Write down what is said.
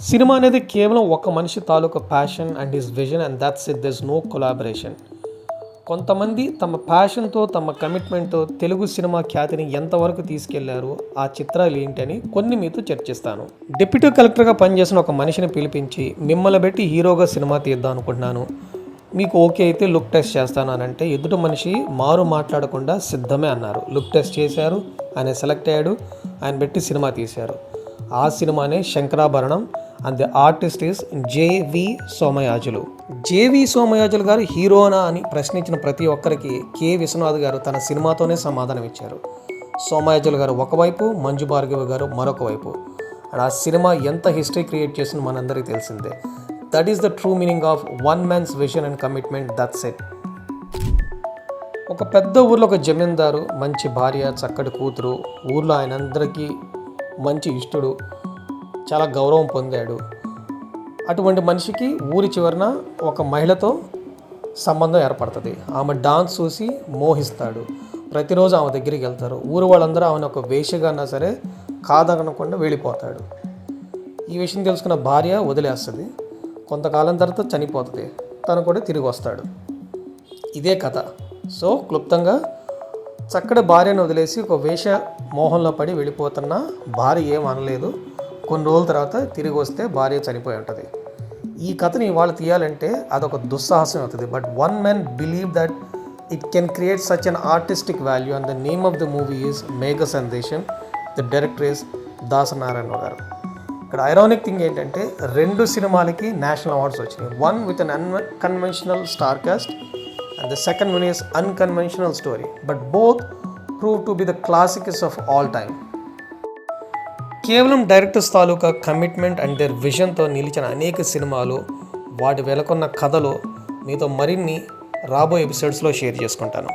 Cinema అనేది కేవలం ఒక మనిషి తాలూకా passion and his vision and that's it. There's no collaboration. కొంతమంది తమ ప్యాషన్తో తమ కమిట్మెంట్తో తెలుగు సినిమా ఖ్యాతిని ఎంతవరకు తీసుకెళ్లారు, ఆ చిత్రాలు ఏంటి అని కొన్ని మీతో చర్చిస్తాను. డిప్యూటీ కలెక్టర్గా పనిచేసిన ఒక మనిషిని పిలిపించి మిమ్మల్ని పెట్టి హీరోగా సినిమా తీద్దాం అనుకుంటున్నాను, మీకు ఓకే అయితే లుక్ టెస్ట్ చేస్తాను అని అంటే ఎదుటి మనిషి మారు మాట్లాడకుండా సిద్ధమే అన్నారు. లుక్ టెస్ట్ చేశారు, ఆయన సెలెక్ట్ అయ్యాడు, ఆయన పెట్టి సినిమా తీశారు. ఆ సినిమానే Shankarabharanam and the artist is J V Somayajulu. J V Somayajulu గారు హీరోనా అని ప్రశ్నించిన ప్రతి ఒక్కరికి కె విశ్వనాథ్ గారు తన సినిమాతోనే సమాధానం ఇచ్చారు. సోమయాజులు గారు ఒకవైపు, మంజు భార్గవి గారు మరొక వైపు. అండ్ ఆ సినిమా ఎంత హిస్టరీ క్రియేట్ చేసింది మనందరికీ తెలిసిందే. That is the true meaning of one man's vision and commitment. That's it. ఒక పెద్ద ఊర్లో ఒక జమీందారు, మంచి భార్య, చక్కటి కూతురు, ఊర్లో ఆయన అందరికీ మంచి ఇష్టడు, చాలా గౌరవం పొందాడు. అటువంటి మనిషికి ఊరి చివరన ఒక మహిళతో సంబంధం ఏర్పడుతుంది. ఆమె డాన్స్ చూసి మోహిస్తాడు. ప్రతిరోజు ఆమె దగ్గరికి వెళ్తారు. ఊరు వాళ్ళందరూ ఆమెను ఒక వేశ్యగా అన్నా సరే కాదనకుండా వెళ్ళిపోతాడు. ఈ విషయం తెలుసుకున్న భార్య వదిలేస్తుంది. కొంతకాలం తర్వాత చనిపోతుంది. తను కూడా తిరిగి వస్తాడు. ఇదే కథ. సో క్లుప్తంగా చక్కటి భార్యను వదిలేసి ఒక వేష మోహంలో పడి వెళ్ళిపోతున్న భార్య ఏం అనలేదు. కొన్ని రోజుల తర్వాత తిరిగి వస్తే భార్య చనిపోయి ఉంటుంది. ఈ కథని ఇవాళ తీయాలంటే అదొక దుస్సాహసం అవుతుంది. But one man believe that it can create such an artistic value and the name of the movie is మేఘ సందేశం. ద డైరెక్టర్ ఈజ్ దాసనారాయణ గారు. ఇక్కడ ఐరానిక్ థింగ్ ఏంటంటే 2 సినిమాలకి నేషనల్ అవార్డ్స్ వచ్చినాయి. One with an unconventional star cast and the second one is unconventional story, but both prove to be the classics of all time. కేవలం directors తాలూకా commitment and their విజన్తో నిలిచిన అనేక సినిమాలు, వాటి వెనుకున్న కథలు మీతో మరిన్ని రాబోయే ఎపిసోడ్స్లో షేర్ చేసుకుంటాను.